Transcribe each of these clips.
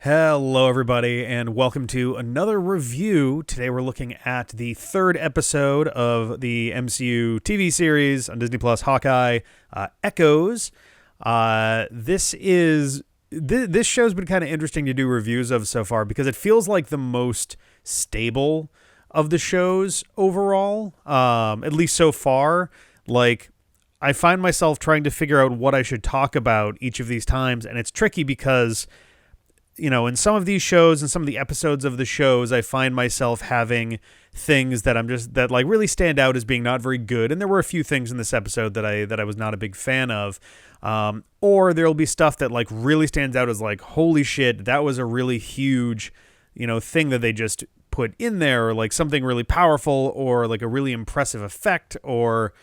Hello, everybody, and welcome to another review. Today we're looking at the third episode of the MCU TV series on Disney Plus, Hawkeye, Echoes. This show's been kind of interesting to do reviews of so far because it feels like the most stable of the shows overall, at least so far. Like, I find myself trying to figure out what I should talk about each of these times, and it's tricky because, you know, in some of these shows and some of the episodes of the shows, I find myself having things that really stand out as being not very good. And there were a few things in this episode that I was not a big fan of. Or there'll be stuff that like really stands out as like, holy shit, that was a really huge, thing that they just put in there, or like something really powerful, or like a really impressive effect, or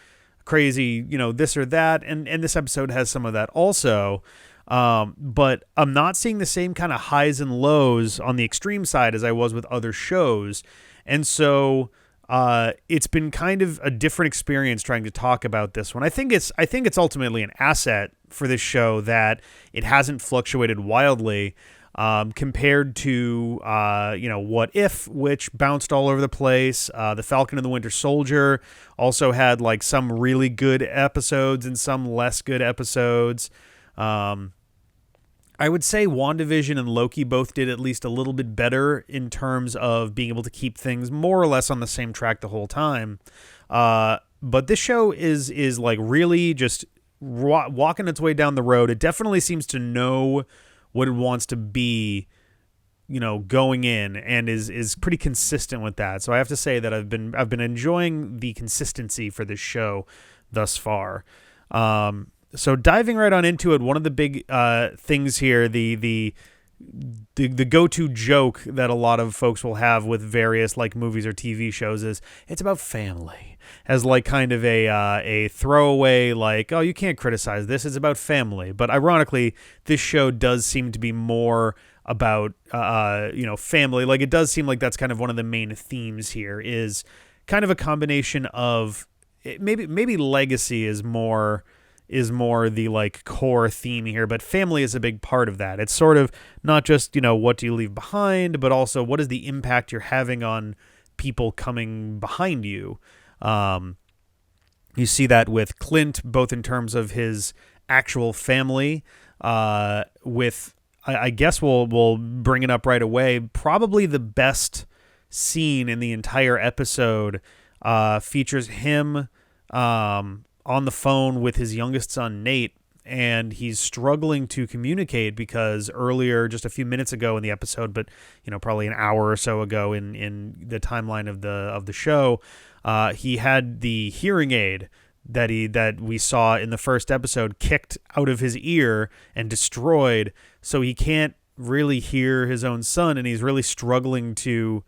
crazy, this or that. And this episode has some of that also. But I'm not seeing the same kind of highs and lows on the extreme side as I was with other shows. And so, it's been kind of a different experience trying to talk about this one. I think it's ultimately an asset for this show that it hasn't fluctuated wildly, compared to, What If, which bounced all over the place. The Falcon and the Winter Soldier also had like some really good episodes and some less good episodes. I would say WandaVision and Loki both did at least a little bit better in terms of being able to keep things more or less on the same track the whole time. But this show is like really just walking its way down the road. It definitely seems to know what it wants to be, going in, and is pretty consistent with that. So I have to say that I've been enjoying the consistency for this show thus far. So diving right on into it, one of the big things here, the go-to joke that a lot of folks will have with various like movies or TV shows is it's about family, as like kind of a throwaway, like, oh, you can't criticize this, it's about family. But ironically, this show does seem to be more about family. Like, it does seem like that's kind of one of the main themes here, is kind of a combination of maybe legacy is more the like core theme here, but family is a big part of that. It's sort of not just, what do you leave behind, but also what is the impact you're having on people coming behind you. You see that with Clint, both in terms of his actual family, with, I guess we'll bring it up right away. Probably the best scene in the entire episode, features him, on the phone with his youngest son, Nate, and he's struggling to communicate because earlier, just a few minutes ago in the episode, but, probably an hour or so ago in the timeline of the show, he had the hearing aid that we saw in the first episode kicked out of his ear and destroyed, so he can't really hear his own son, and he's really struggling to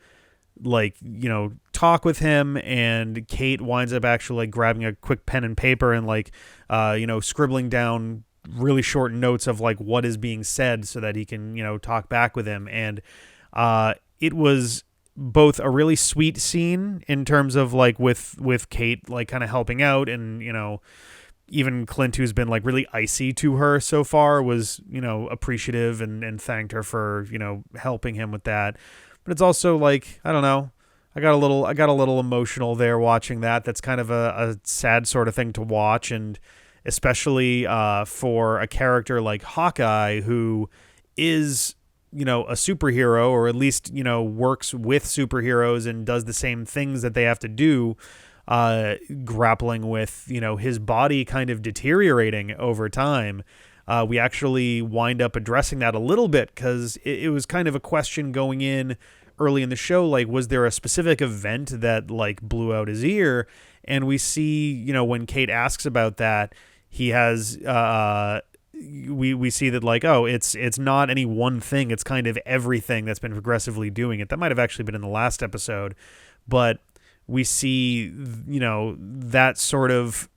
talk with him. And Kate winds up actually like grabbing a quick pen and paper and scribbling down really short notes of like what is being said so that he can, talk back with him. And it was both a really sweet scene in terms of like with Kate, like kind of helping out, and, even Clint, who's been like really icy to her so far, was, appreciative and thanked her for, helping him with that. But it's also like, I don't know, I got a little emotional there watching that. That's kind of a sad sort of thing to watch, and especially for a character like Hawkeye, who is, a superhero, or at least, works with superheroes and does the same things that they have to do, grappling with, his body kind of deteriorating over time. We actually wind up addressing that a little bit because it was kind of a question going in early in the show, like, was there a specific event that like blew out his ear? And we see, when Kate asks about that, he has, we see that like, oh, it's not any one thing. It's kind of everything that's been progressively doing it. That might have actually been in the last episode, but we see, that sort of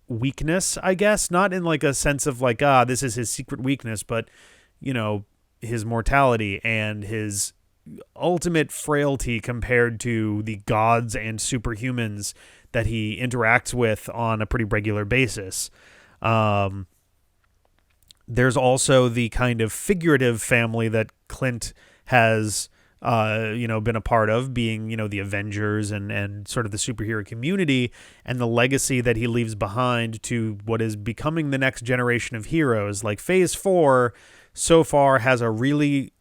weakness, I guess, not in like a sense of like, this is his secret weakness, but, his mortality and his ultimate frailty compared to the gods and superhumans that he interacts with on a pretty regular basis. There's also the kind of figurative family that Clint has, been a part of, being, the Avengers and sort of the superhero community, and the legacy that he leaves behind to what is becoming the next generation of heroes. Like Phase 4 so far has a really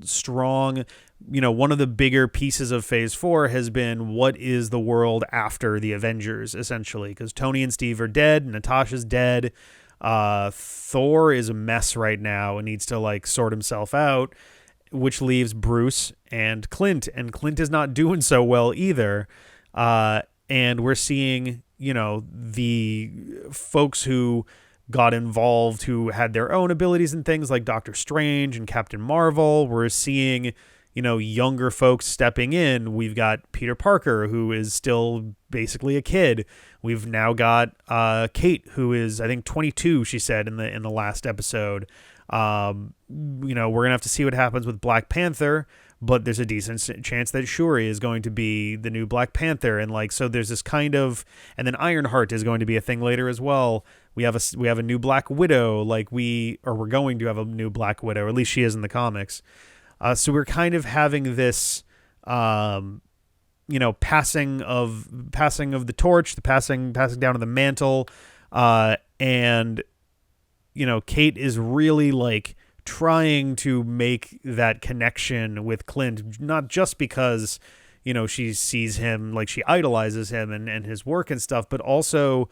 strong, one of the bigger pieces of Phase 4 has been what is the world after the Avengers, essentially, because Tony and Steve are dead, Natasha's dead. Thor is a mess right now and needs to sort himself out, which leaves Bruce and Clint is not doing so well either. And we're seeing, the folks who got involved, who had their own abilities and things like Doctor Strange and Captain Marvel. We're seeing, younger folks stepping in. We've got Peter Parker, who is still basically a kid. We've now got Kate, who is, I think, 22, she said in the last episode. We're gonna have to see what happens with Black Panther, but there's a decent chance that Shuri is going to be the new Black Panther, and so there's this kind of, and then Ironheart is going to be a thing later as well. We have a new Black Widow, we're going to have a new Black Widow, or at least she is in the comics. So we're kind of having this, passing of the torch, the passing down of the mantle, and Kate is really trying to make that connection with Clint, not just because she sees him, she idolizes him and his work and stuff, but also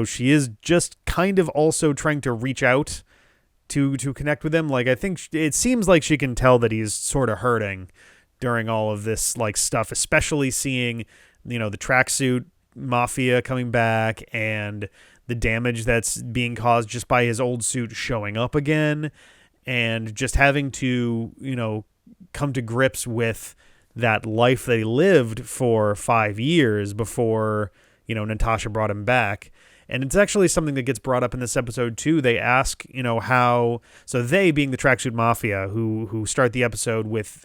she is just kind of also trying to reach out to connect with him. I think it seems like she can tell that he's sort of hurting during all of this stuff, especially seeing the tracksuit mafia coming back and the damage that's being caused just by his old suit showing up again, and just having to come to grips with that life that he lived for 5 years before Natasha brought him back. And it's actually something that gets brought up in this episode too. They ask, how, so they, being the Tracksuit Mafia, who start the episode with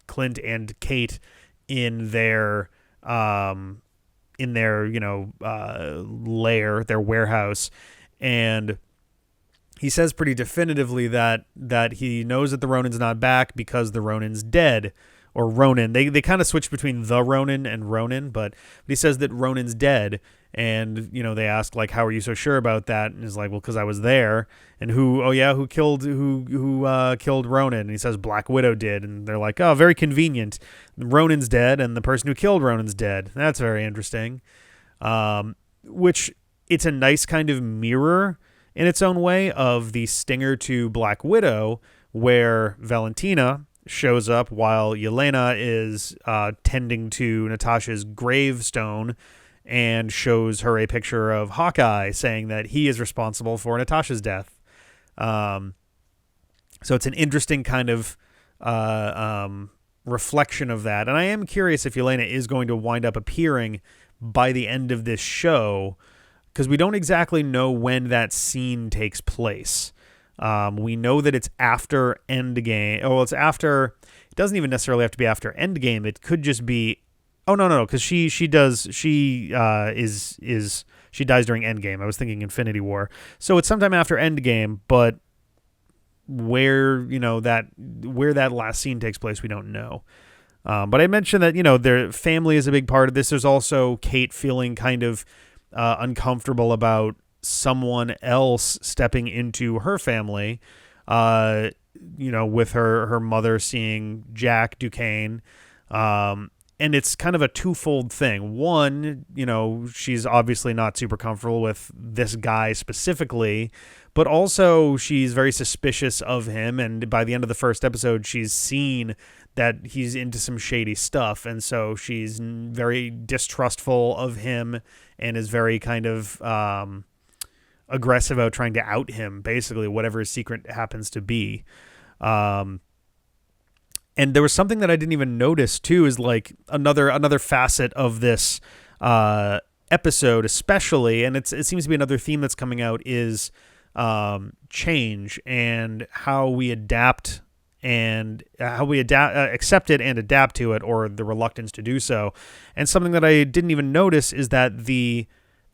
Clint and Kate in their lair, their warehouse, and he says pretty definitively that he knows that the Ronin's not back because the Ronin's dead. Or Ronin. They kind of switch between the Ronin and Ronin, but he says that Ronin's dead, and they ask how are you so sure about that? And he's like, well, because I was there. And who killed Ronin? And he says Black Widow did, and they're like, oh, very convenient. Ronin's dead, and the person who killed Ronin's dead. That's very interesting. Which it's a nice kind of mirror in its own way of the stinger to Black Widow, where Valentina shows up while Yelena is tending to Natasha's gravestone and shows her a picture of Hawkeye saying that he is responsible for Natasha's death. So it's an interesting kind of reflection of that. And I am curious if Yelena is going to wind up appearing by the end of this show, because we don't exactly know when that scene takes place. We know that it's after Endgame. Oh, well, it's after. It doesn't even necessarily have to be after Endgame. It could just be. Oh no, because she dies during Endgame. I was thinking Infinity War. So it's sometime after Endgame, but where that last scene takes place, we don't know. But I mentioned that their family is a big part of this. There's also Kate feeling kind of uncomfortable about someone else stepping into her family, with her mother seeing Jack Duquesne. And it's kind of a twofold thing. One, she's obviously not super comfortable with this guy specifically, but also she's very suspicious of him. And by the end of the first episode, she's seen that he's into some shady stuff. And so she's very distrustful of him and is very kind of aggressive about trying to out him, basically, whatever his secret happens to be. And there was something that I didn't even notice too, is another facet of this episode, especially, and it seems to be another theme that's coming out, is change and how we adapt and accept it and adapt to it, or the reluctance to do so. And something that I didn't even notice is that the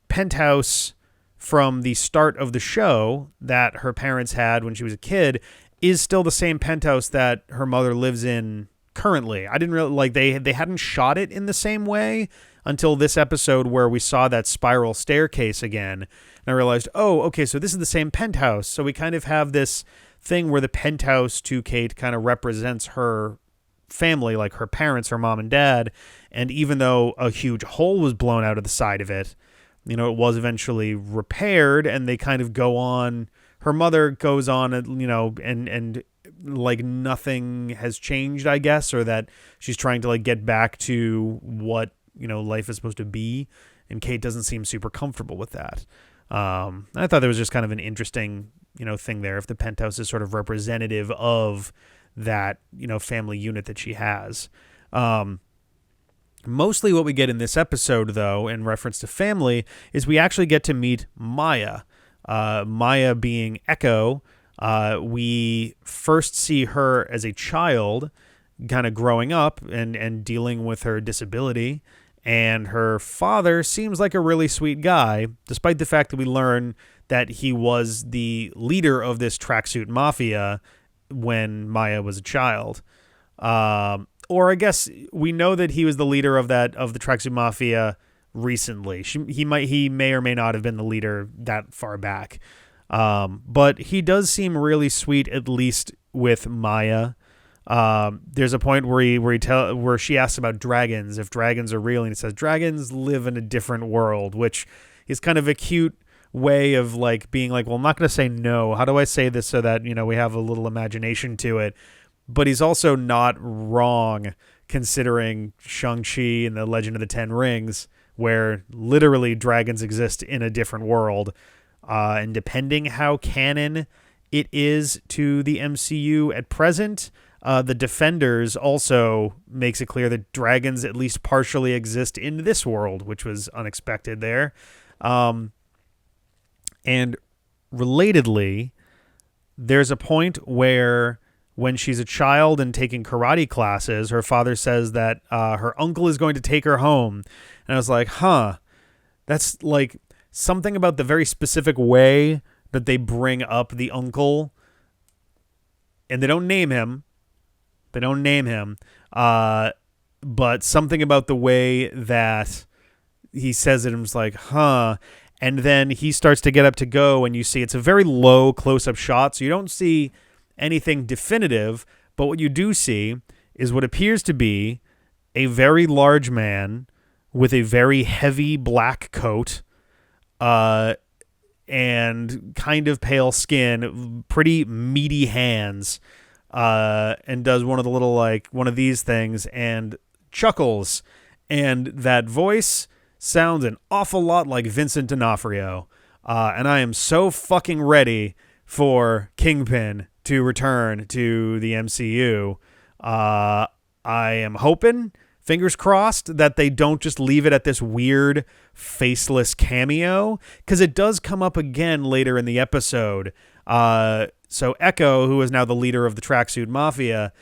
penthouse from the start of the show that her parents had when she was a kid is still the same penthouse that her mother lives in currently. I didn't really like they hadn't shot it in the same way until this episode where we saw that spiral staircase again. And I realized, oh, okay, so this is the same penthouse. So we kind of have this thing where the penthouse to Kate kind of represents her family, like her parents, her mom and dad. And even though a huge hole was blown out of the side of it, it was eventually repaired, and they kind of go on. Her mother goes on, and like nothing has changed, I guess, or that she's trying to like get back to what, life is supposed to be. And Kate doesn't seem super comfortable with that. I thought there was just kind of an interesting, thing there. If the penthouse is sort of representative of that, family unit that she has. Mostly what we get in this episode, though, in reference to family, is we actually get to meet Maya. Maya being Echo. We first see her as a child, kind of growing up and dealing with her disability. And her father seems like a really sweet guy, despite the fact that we learn that he was the leader of this tracksuit mafia when Maya was a child. Or I guess we know that he was the leader of the tracksuit mafia recently. He may or may not have been the leader that far back. But he does seem really sweet, at least with Maya. There's a point where she asks about dragons, if dragons are real, and he says dragons live in a different world, which is kind of a cute way of like being like, well, I'm not going to say no. How do I say this so that, we have a little imagination to it? But he's also not wrong, considering Shang-Chi and the Legend of the Ten Rings, where literally dragons exist in a different world. And depending how canon it is to the MCU at present, the Defenders also makes it clear that dragons at least partially exist in this world, which was unexpected there. And relatedly, there's a point where when she's a child and taking karate classes, her father says that her uncle is going to take her home. And I was like, that's like something about the very specific way that they bring up the uncle. And they don't name him. But something about the way that he says it, I'm just like, And then he starts to get up to go, and you see it's a very low close-up shot, so you don't see anything definitive, but what you do see is what appears to be a very large man with a very heavy black coat, and kind of pale skin, pretty meaty hands, and does one of the little, like, one of these things, and chuckles, and that voice sounds an awful lot like Vincent D'Onofrio, and I am so fucking ready for Kingpin to return to the MCU. I am hoping, fingers crossed, that they don't just leave it at this weird faceless cameo, because it does come up again later in the episode. So Echo, who is now the leader of the tracksuit mafia,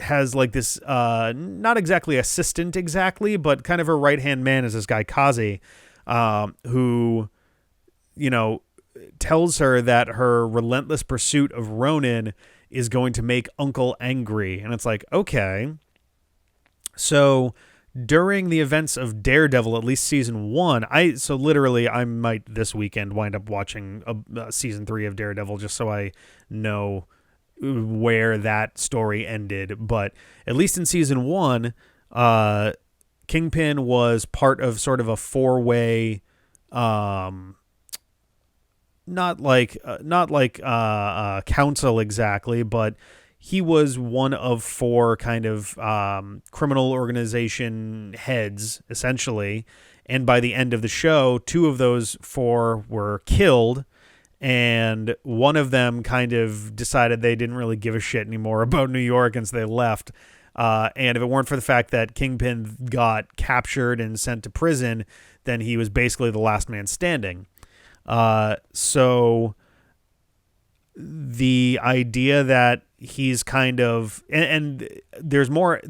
has like this not exactly assistant exactly, but kind of her right-hand man is this guy Kazi, who tells her that her relentless pursuit of Ronin is going to make Uncle angry. And it's like, okay. So during the events of Daredevil, at least season 1, I might this weekend wind up watching season 3 of Daredevil just so I know where that story ended. But at least in season 1, Kingpin was part of sort of a 4-way, not like council exactly, but he was one of 4 kind of criminal organization heads, essentially. And by the end of the show, 2 of those 4 were killed, and one of them kind of decided they didn't really give a shit anymore about New York, and so they left. And if it weren't for the fact that Kingpin got captured and sent to prison, then he was basically the last man standing. So the idea that he's kind of, and there's more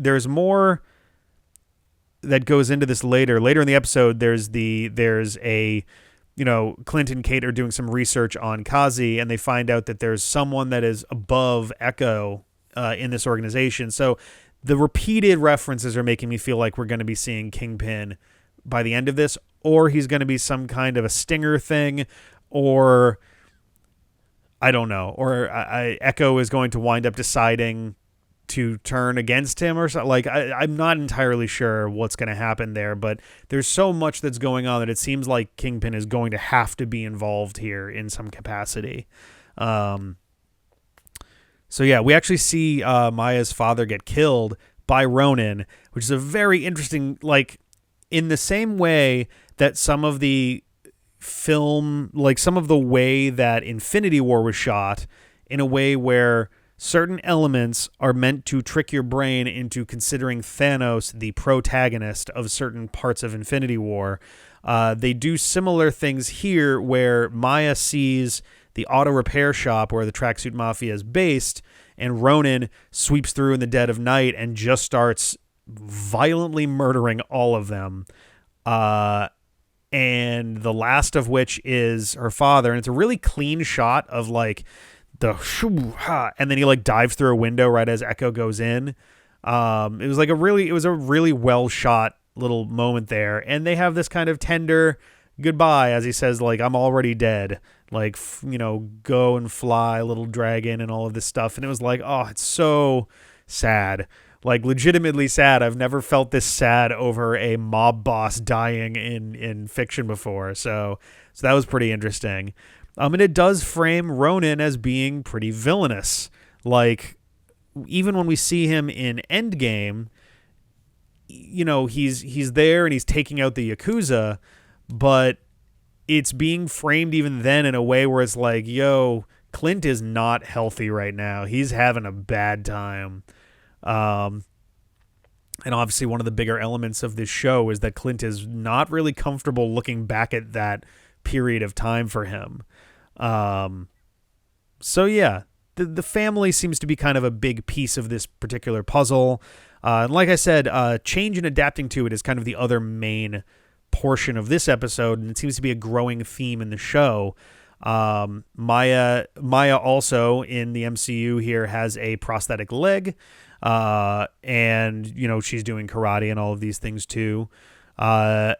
that goes into this later in the episode. There's a, Clint and Kate are doing some research on Kazi, and they find out that there's someone that is above Echo in this organization. So the repeated references are making me feel like we're going to be seeing Kingpin by the end of this, or he's going to be some kind of a stinger thing, or I don't know, or Echo is going to wind up deciding to turn against him or something. Like, I'm not entirely sure what's going to happen there, but there's so much that's going on that it seems like Kingpin is going to have to be involved here in some capacity. So yeah, we actually see Maya's father get killed by Ronin, which is a very interesting, like, in the same way that some of the film, like some of the way that Infinity War was shot, in a way where certain elements are meant to trick your brain into considering Thanos the protagonist of certain parts of Infinity War. They do similar things here where Maya sees the auto repair shop where the Tracksuit Mafia is based, and Ronin sweeps through in the dead of night and just starts violently murdering all of them. And the last of which is her father. And it's a really clean shot of like the shoo-ha, and then he like dives through a window right as Echo goes in. It was a really well shot little moment there. And they have this kind of tender goodbye as he says, like, I'm already dead. Like, go and fly, little dragon, and all of this stuff. And it was like, oh, it's so sad. Like, legitimately sad. I've never felt this sad over a mob boss dying in fiction before. So that was pretty interesting. And it does frame Ronin as being pretty villainous. Like, even when we see him in Endgame, he's there and he's taking out the Yakuza, but it's being framed even then in a way where it's like, yo, Clint is not healthy right now. He's having a bad time. And obviously one of the bigger elements of this show is that Clint is not really comfortable looking back at that period of time for him. So yeah, the family seems to be kind of a big piece of this particular puzzle. And like I said, change and adapting to it is kind of the other main portion of this episode, and it seems to be a growing theme in the show. Maya also in the MCU here has a prosthetic leg, and she's doing karate and all of these things too, as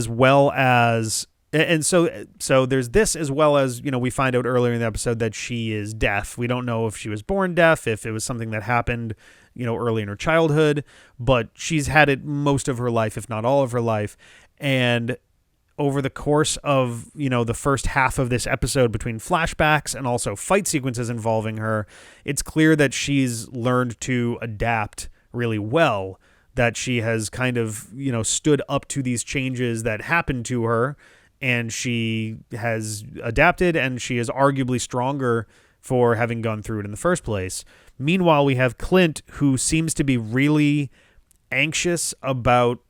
well as, and so there's this, as well as we find out earlier in the episode that she is deaf. We don't know if she was born deaf, if it was something that happened early in her childhood, but she's had it most of her life, if not all of her life. And over the course of, the first half of this episode, between flashbacks and also fight sequences involving her, it's clear that she's learned to adapt really well, that she has kind of, stood up to these changes that happened to her, and she has adapted, and she is arguably stronger for having gone through it in the first place. Meanwhile, we have Clint, who seems to be really anxious about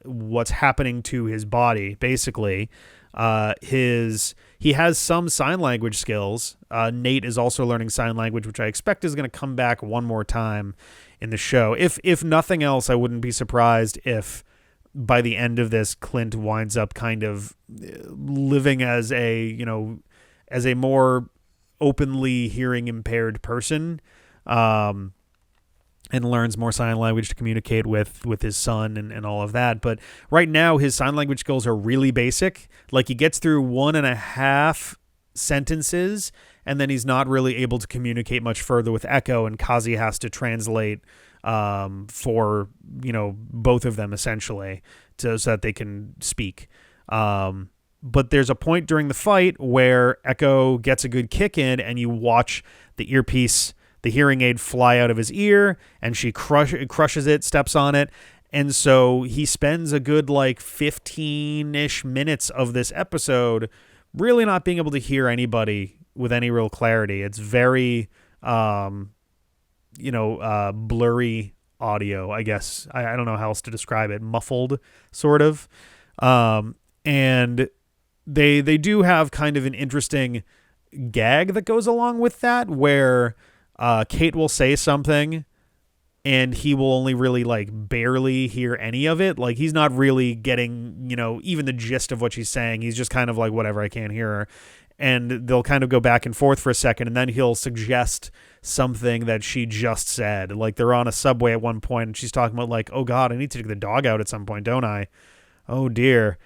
what's happening to his body. Basically, he has some sign language skills. Nate is also learning sign language, which I expect is going to come back one more time in the show. If nothing else, I wouldn't be surprised if by the end of this, Clint winds up kind of living as a more openly hearing impaired person, and learns more sign language to communicate with his son and all of that. But right now, his sign language skills are really basic. Like, he gets through 1.5 sentences, and then he's not really able to communicate much further with Echo, and Kazi has to translate for, both of them, essentially, so that they can speak. But there's a point during the fight where Echo gets a good kick in, and you watch the earpiece, the hearing aid, fly out of his ear, and she crushes it, steps on it. And so he spends a good 15-ish minutes of this episode really not being able to hear anybody with any real clarity. It's very, blurry audio, I guess. I don't know how else to describe it. Muffled, sort of. And they do have kind of an interesting gag that goes along with that, where Kate will say something and he will only really like barely hear any of it. Like he's not really getting, even the gist of what she's saying. He's just kind of like, whatever, I can't hear her. And they'll kind of go back and forth for a second, and then he'll suggest something that she just said. Like they're on a subway at one point, and she's talking about like, oh God, I need to take the dog out at some point, don't I? Oh dear.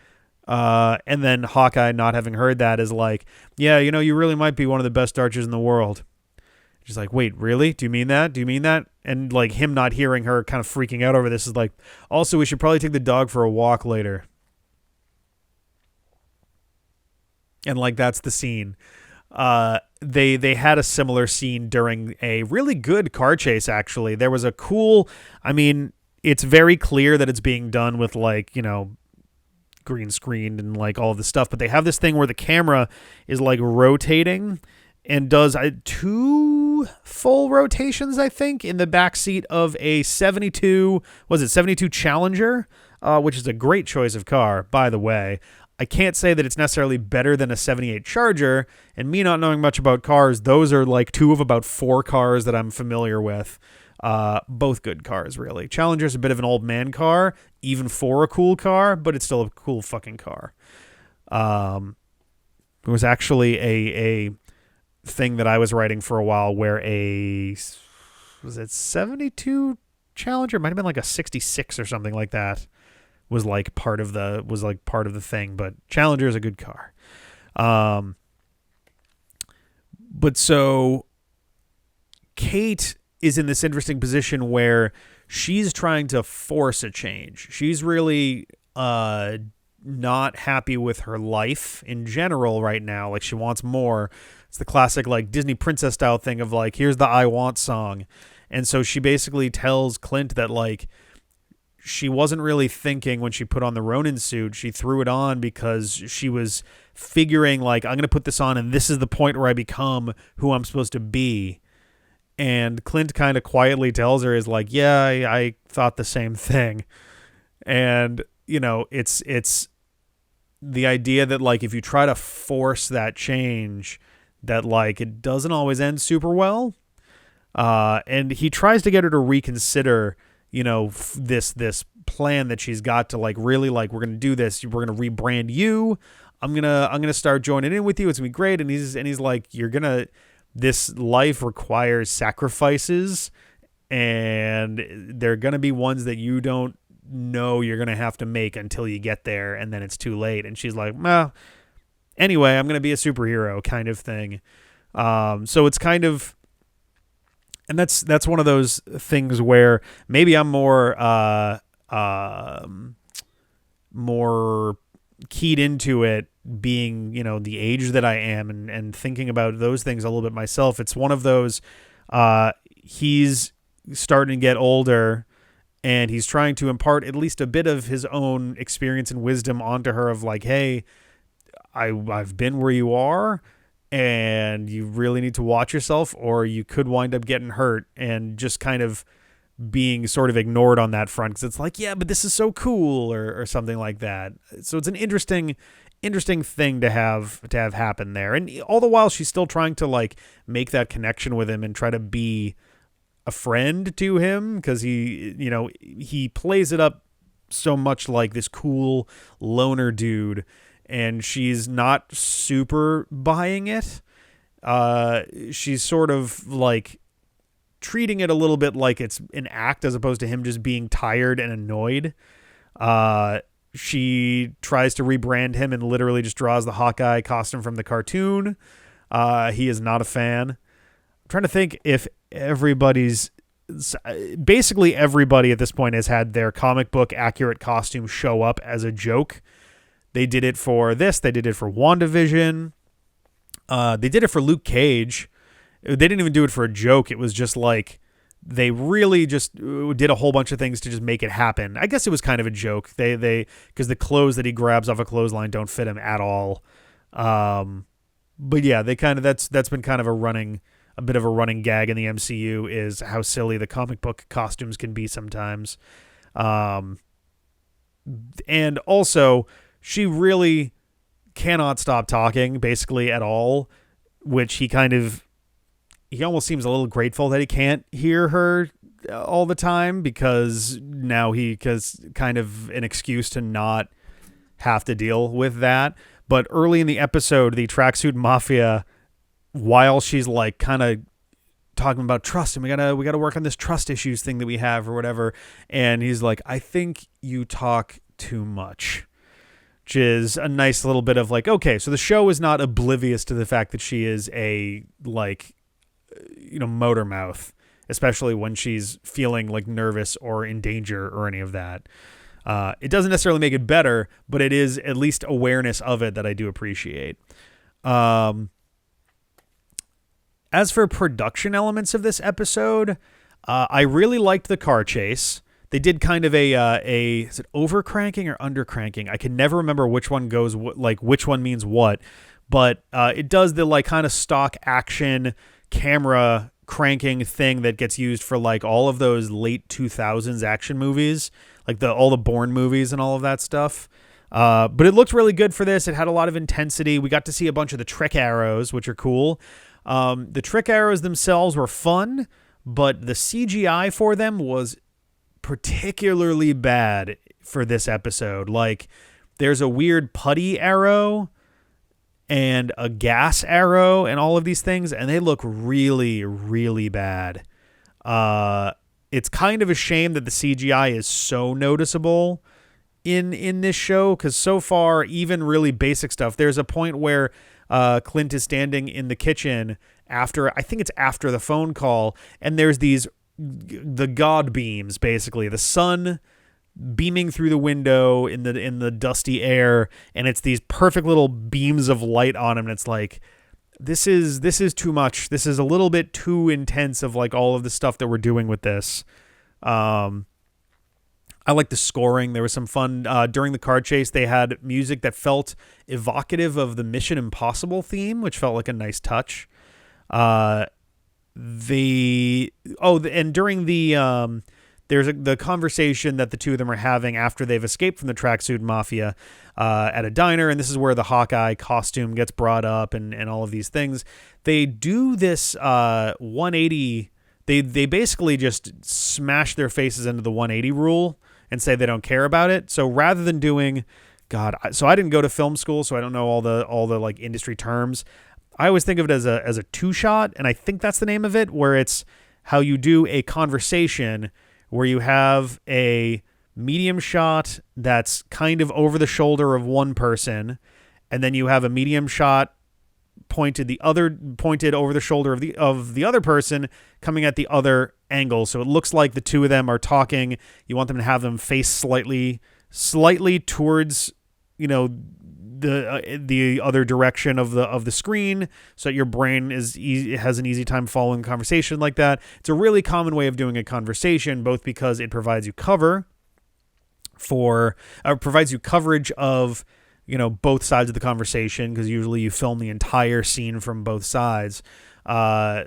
And then Hawkeye, not having heard that, is like, yeah, you really might be one of the best archers in the world. She's like, wait, really? Do you mean that? Do you mean that? And like him not hearing her, kind of freaking out over this, is like, also, we should probably take the dog for a walk later. And like that's the scene. They had a similar scene during a really good car chase. Actually, there was a cool. I mean, it's very clear that it's being done with like green screened and like all of this stuff. But they have this thing where the camera is like rotating and does 2 full rotations, I think, in the back seat of a 72 Challenger, which is a great choice of car, by the way. I can't say that it's necessarily better than a 78 Charger, and me not knowing much about cars, those are like 2 of about 4 cars that I'm familiar with. Both good cars, really. Challenger's a bit of an old man car, even for a cool car, but it's still a cool fucking car. There was actually a thing that I was writing for a while where was it 72 Challenger? It might have been like a 66 or something like that. Was part of the thing, but Challenger is a good car. But so Kate is in this interesting position where she's trying to force a change. She's really not happy with her life in general right now. Like she wants more. It's the classic like Disney princess style thing of like, here's the I want song. And so she basically tells Clint that like, she wasn't really thinking when she put on the Ronin suit. She threw it on because she was figuring like, I'm going to put this on and this is the point where I become who I'm supposed to be. And Clint kind of quietly tells her is like, yeah, I thought the same thing. And, it's the idea that like, if you try to force that change, that like, it doesn't always end super well. And he tries to get her to reconsider this plan that she's got to like really like, we're going to do this. We're going to rebrand you. I'm going to start joining in with you. It's gonna be great. And he's like, this life requires sacrifices and they're going to be ones that you don't know you're going to have to make until you get there. And then it's too late. And she's like, well, anyway, I'm going to be a superhero kind of thing. So it's kind of, and that's one of those things where maybe I'm more keyed into it being, the age that I am and thinking about those things a little bit myself. It's one of those, he's starting to get older and he's trying to impart at least a bit of his own experience and wisdom onto her of like, hey, I've been where you are. And you really need to watch yourself or you could wind up getting hurt, and just kind of being sort of ignored on that front because it's like, yeah, but this is so cool or something like that. So it's an interesting thing to have happen there. And all the while she's still trying to like make that connection with him and try to be a friend to him because he plays it up so much like this cool loner dude. And she's not super buying it. She's sort of like treating it a little bit like it's an act as opposed to him just being tired and annoyed. She tries to rebrand him and literally just draws the Hawkeye costume from the cartoon. He is not a fan. I'm trying to think if basically everybody at this point has had their comic book accurate costume show up as a joke. They did it for this. They did it for WandaVision. They did it for Luke Cage. They didn't even do it for a joke. It was just like they really just did a whole bunch of things to just make it happen. I guess it was kind of a joke. They because the clothes that he grabs off a clothesline don't fit him at all. But yeah, they kind of that's been kind of a bit of a running gag in the MCU is how silly the comic book costumes can be sometimes. And also, she really cannot stop talking basically at all, which he almost seems a little grateful that he can't hear her all the time because now because kind of an excuse to not have to deal with that. But early in the episode, the tracksuit mafia, while she's like kind of talking about trust and we gotta work on this trust issues thing that we have or whatever, and he's like, I think you talk too much, which is a nice little bit of like, okay, so the show is not oblivious to the fact that she is a like, motor mouth, especially when she's feeling like nervous or in danger or any of that. It doesn't necessarily make it better, but it is at least awareness of it that I do appreciate. As for production elements of this episode, I really liked the car chase. They did kind of is it over cranking or under cranking? I can never remember which one goes which one means what, but it does the like kind of stock action camera cranking thing that gets used for like all of those late 2000s action movies, like all the Bourne movies and all of that stuff. But it looked really good for this. It had a lot of intensity. We got to see a bunch of the trick arrows, which are cool. The trick arrows themselves were fun, but the CGI for them was particularly bad for this episode. Like, there's a weird putty arrow and a gas arrow and all of these things, and they look really, really bad. It's kind of a shame that the CGI is so noticeable in this show, because so far, even really basic stuff, there's a point where Clint is standing in the kitchen I think it's after the phone call, and there's the God beams, basically the sun beaming through the window in the dusty air, and it's these perfect little beams of light on him, and it's like, this is too much. This is a little bit too intense of like all of the stuff that we're doing with this. I like the scoring. There was some fun during the car chase. They had music that felt evocative of the Mission Impossible theme, which felt like a nice touch. And during the conversation that the two of them are having after they've escaped from the tracksuit mafia at a diner, and this is where the Hawkeye costume gets brought up and all of these things. They do this 180. They basically just smash their faces into the 180 rule and say they don't care about it. So rather than doing, so I didn't go to film school, so I don't know all the like industry terms. I always think of it as a two shot, and I think that's the name of it, where it's how you do a conversation where you have a medium shot that's kind of over the shoulder of one person, and then you have a medium shot pointed over the shoulder of the other person coming at the other angle. So it looks like the two of them are talking. You want them to have them face slightly towards, the other direction of the screen, so that your brain has an easy time following conversation like that. It's a really common way of doing a conversation, both because it provides you coverage of both sides of the conversation, because usually you film the entire scene from both sides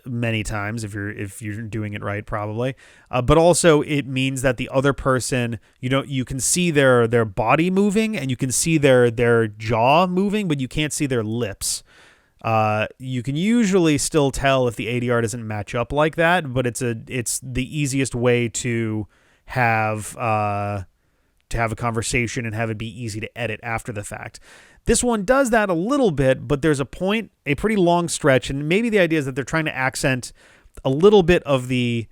many times if you're doing it right, probably. But also it means that the other person, you can see their body moving and you can see their jaw moving, but you can't see their lips. You can usually still tell if the ADR doesn't match up like that, but it's the easiest way to have a conversation and have it be easy to edit after the fact. This one does that a little bit, but there's a pretty long stretch, and maybe the idea is that they're trying to accent a little bit of the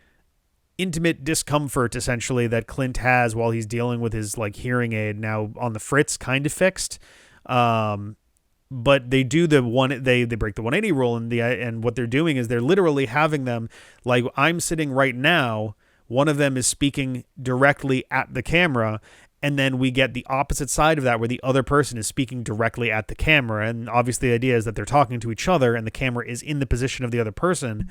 intimate discomfort, essentially, that Clint has while he's dealing with his like hearing aid now on the fritz, kind of fixed. But they do they break the 180 rule, and what they're doing is they're literally having them, like I'm sitting right now, one of them is speaking directly at the camera, and then we get the opposite side of that where the other person is speaking directly at the camera. And obviously the idea is that they're talking to each other and the camera is in the position of the other person.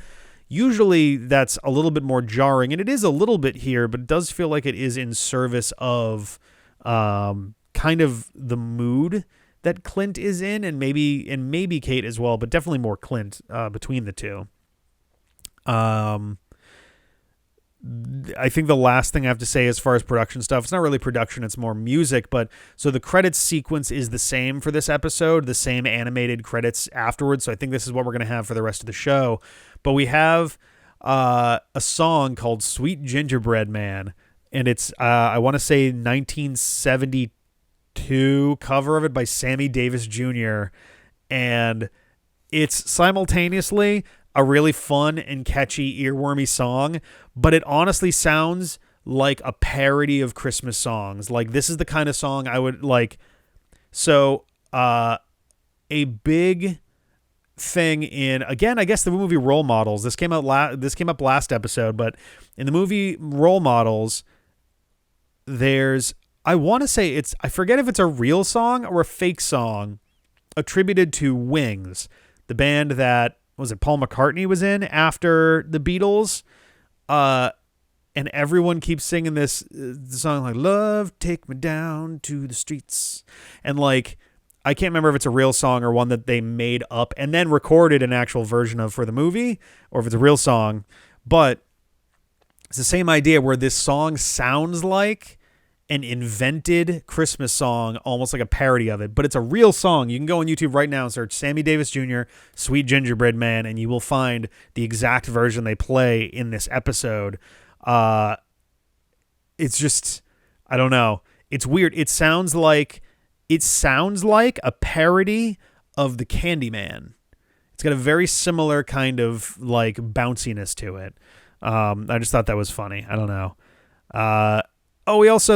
Usually that's a little bit more jarring, and it is a little bit here, but it does feel like it is in service of kind of the mood that Clint is in, and maybe Kate as well, but definitely more Clint between the two. I think the last thing I have to say as far as production stuff, it's not really production, it's more music, but so the credits sequence is the same for this episode, the same animated credits afterwards, so I think this is what we're going to have for the rest of the show. But we have a song called Sweet Gingerbread Man. And it's, I want to say 1972 cover of it by Sammy Davis Jr. And it's simultaneously a really fun and catchy, earwormy song, but it honestly sounds like a parody of Christmas songs. Like, this is the kind of song I would like. So, a big thing in, again, I guess the movie Role Models. This came up last episode, but in the movie Role Models, there's, I want to say I forget if it's a real song or a fake song attributed to Wings, the band that, was it Paul McCartney was in after the Beatles? And everyone keeps singing this song like, love, take me down to the streets. And like, I can't remember if it's a real song or one that they made up and then recorded an actual version of for the movie, or if it's a real song. But it's the same idea where this song sounds like an invented Christmas song, almost like a parody of it, but it's a real song. You can go on YouTube right now and search Sammy Davis Jr., Sweet Gingerbread Man, and you will find the exact version they play in this episode. It's just, I don't know. It's weird. It sounds like a parody of the Candyman. It's got a very similar kind of like bounciness to it. I just thought that was funny. I don't know.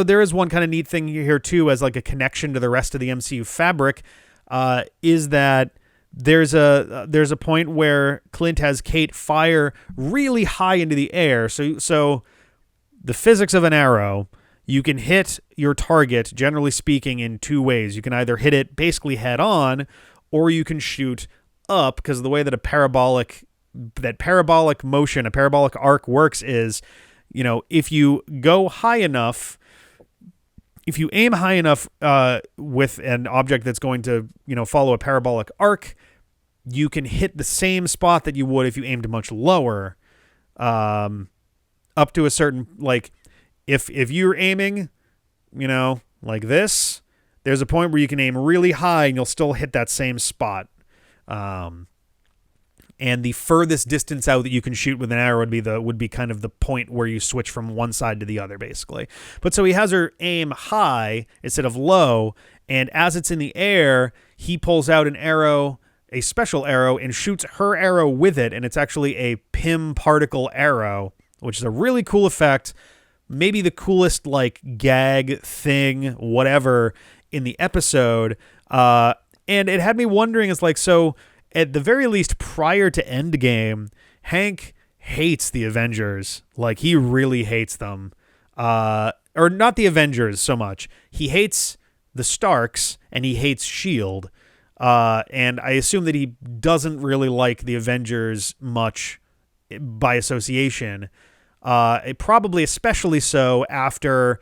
There is one kind of neat thing here too, as like a connection to the rest of the MCU fabric, is that there's a point where Clint has Kate fire really high into the air. So the physics of an arrow, you can hit your target, generally speaking, in two ways. You can either hit it basically head on, or you can shoot up, because of the way that a parabolic motion, a parabolic arc works is, you know, if you go high enough, if you aim high enough with an object that's going to, you know, follow a parabolic arc, you can hit the same spot that you would if you aimed much lower, up to a certain, like, if you're aiming, you know, like this, there's a point where you can aim really high and you'll still hit that same spot. And the furthest distance out that you can shoot with an arrow would be kind of the point where you switch from one side to the other, basically. But so he has her aim high instead of low, and as it's in the air, he pulls out an arrow, a special arrow, and shoots her arrow with it, and it's actually a Pym particle arrow, which is a really cool effect. Maybe the coolest like gag thing, whatever, in the episode. And it had me wondering, it's like, so at the very least, prior to Endgame, Hank hates the Avengers. Like, he really hates them. Or not the Avengers so much. He hates the Starks, and he hates S.H.I.E.L.D. And I assume that he doesn't really like the Avengers much by association. Probably especially so after,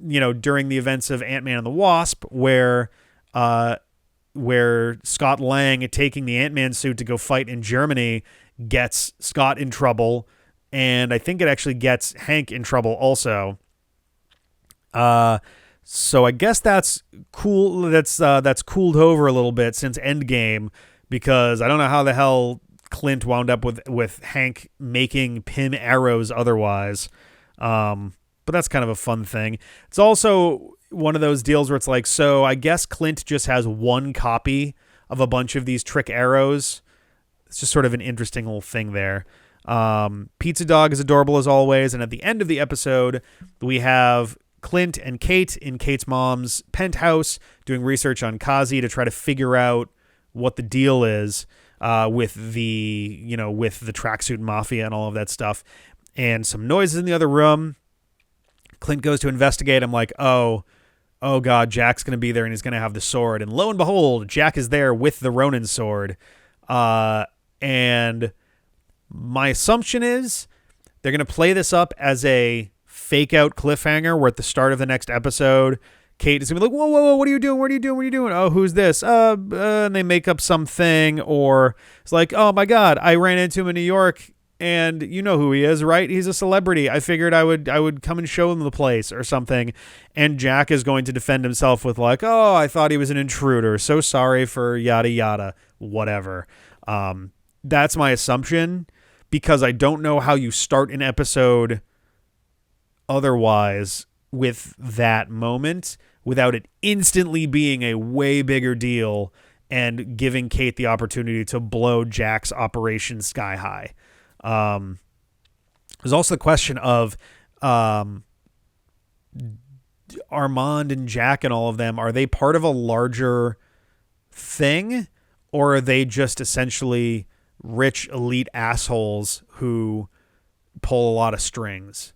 you know, during the events of Ant-Man and the Wasp, where Scott Lang, taking the Ant-Man suit to go fight in Germany, gets Scott in trouble, and I think it actually gets Hank in trouble also. So I guess that's cool. That's cooled over a little bit since Endgame, because I don't know how the hell Clint wound up with Hank making Pym arrows otherwise. But that's kind of a fun thing. It's also one of those deals where it's like, so I guess Clint just has one copy of a bunch of these trick arrows. It's just sort of an interesting little thing there. Pizza Dog is adorable as always. And at the end of the episode, we have Clint and Kate in Kate's mom's penthouse doing research on Kazi to try to figure out what the deal is with the tracksuit mafia and all of that stuff. And some noises in the other room. Clint goes to investigate. I'm like, oh God, Jack's going to be there and he's going to have the sword. And lo and behold, Jack is there with the Ronin sword. And my assumption is they're going to play this up as a fake out cliffhanger where at the start of the next episode, Kate is going to be like, whoa, what are you doing? What are you doing? Oh, who's this? And they make up something, or it's like, oh my God, I ran into him in New York. And you know who he is, right? He's a celebrity. I figured I would come and show him the place or something. And Jack is going to defend himself with like, oh, I thought he was an intruder. So sorry for yada, yada, whatever. That's my assumption. because I don't know how you start an episode otherwise with that moment without it instantly being a way bigger deal and giving Kate the opportunity to blow Jack's operation sky high. There's also the question of Armand and Jack and all of them, are they part of a larger thing, or are they just essentially rich elite assholes who pull a lot of strings?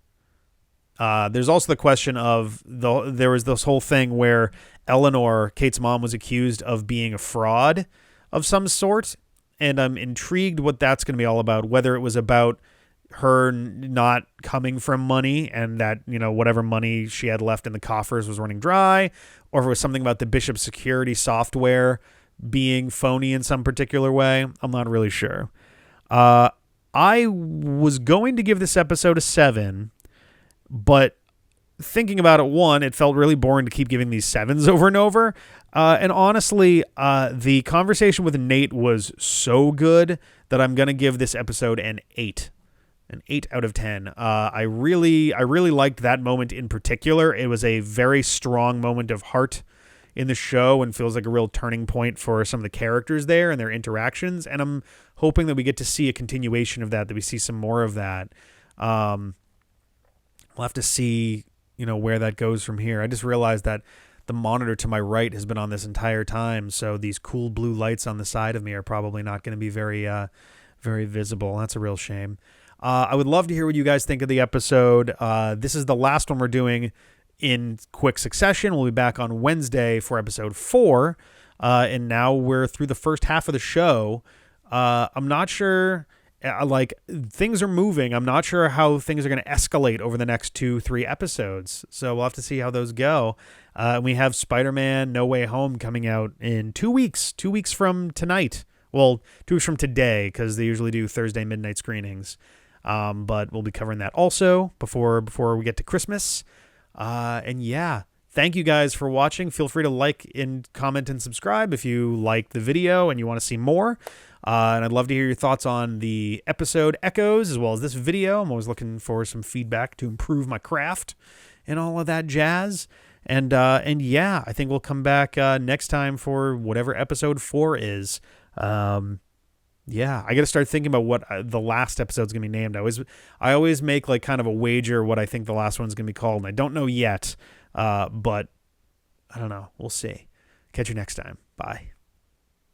There's also the question of there was this whole thing where Eleanor, Kate's mom, was accused of being a fraud of some sort, and I'm intrigued what that's going to be all about, whether it was about her not coming from money and that, whatever money she had left in the coffers was running dry, or if it was something about the Bishop's security software being phony in some particular way. I'm not really sure. I was going to give this episode a 7, but thinking about it, one, it felt really boring to keep giving these 7s over and over. And honestly, the conversation with Nate was so good that I'm going to give this episode an 8. An 8 out of 10. I really liked that moment in particular. It was a very strong moment of heart in the show and feels like a real turning point for some of the characters there and their interactions. And I'm hoping that we get to see a continuation of that we see some more of that. We'll have to see, where that goes from here. I just realized that the monitor to my right has been on this entire time, so these cool blue lights on the side of me are probably not going to be very, very visible. That's a real shame. I would love to hear what you guys think of the episode. This is the last one we're doing in quick succession. We'll be back on Wednesday for episode 4. And now we're through the first half of the show. I'm not sure, things are moving. I'm not sure how things are going to escalate over the next 2-3 episodes. So we'll have to see how those go. We have Spider-Man No Way Home coming out in 2 weeks, 2 weeks from tonight. Well, 2 weeks from today, because they usually do Thursday midnight screenings. But we'll be covering that also before we get to Christmas. And yeah, thank you guys for watching. Feel free to like and comment and subscribe if you like the video and you want to see more. And I'd love to hear your thoughts on the episode echoes as well as this video. I'm always looking for some feedback to improve my craft and all of that jazz. And yeah, I think we'll come back next time for whatever episode 4 is. Yeah, I got to start thinking about what the last episode's going to be named. I always make kind of a wager what I think the last one's going to be called, and I don't know yet, but I don't know. We'll see. Catch you next time. Bye.